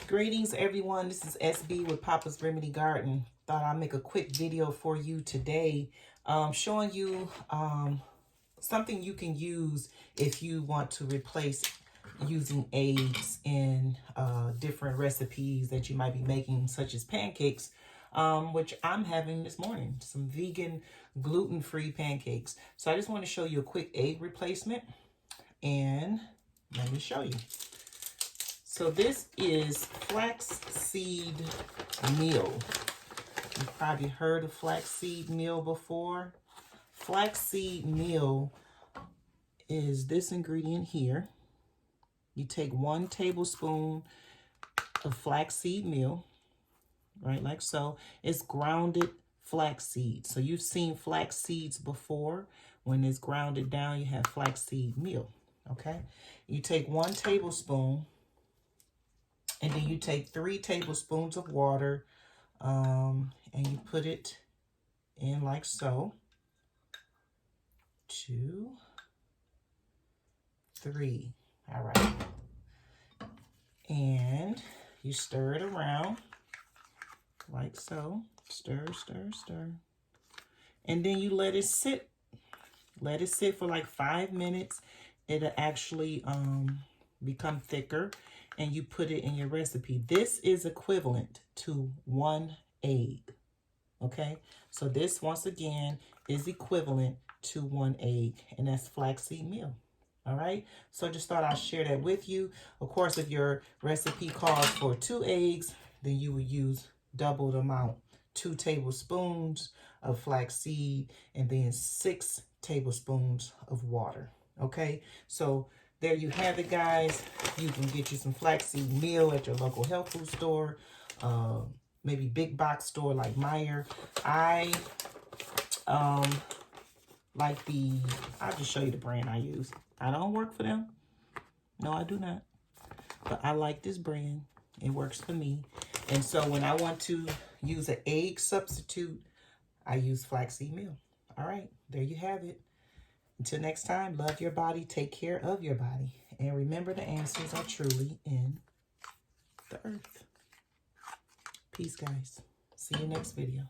Greetings everyone, this is SB with Papa's Remedy Garden. Thought I'd make a quick video for you today showing you something you can use if you want to replace using eggs in different recipes that you might be making, such as pancakes, which I'm having this morning, some vegan gluten-free pancakes. So I just want to show you a quick egg replacement, and let me show you. So this is flaxseed meal. You've probably heard of flaxseed meal before. Flaxseed meal is this ingredient here. You take 1 tablespoon of flaxseed meal, right, like so. It's grounded flaxseed. So you've seen flax seeds before. When it's grounded down, you have flaxseed meal, okay? You take 1 tablespoon, and then you take 3 tablespoons of water, and you put it in like so. 2, 3. All right. And you stir it around like so. Stir, stir, stir. And then you let it sit. Let it sit for like 5 minutes. It'll actually become thicker, and you put it in your recipe. This is equivalent to 1 egg, okay? So this, once again, is equivalent to 1 egg, and that's flaxseed meal, all right? So just thought I'd share that with you. Of course, if your recipe calls for 2 eggs, then you would use double the amount, 2 tablespoons of flaxseed, and then 6 tablespoons of water, okay? So there you have it, guys. You can get you some flaxseed meal at your local health food store, maybe big box store like Meijer. I like I'll just show you the brand I use. I don't work for them. No, I do not. But I like this brand. It works for me. And so when I want to use an egg substitute, I use flaxseed meal. All right, there you have it. Until next time, love your body, take care of your body, and remember the answers are truly in the earth. Peace, guys. See you next video.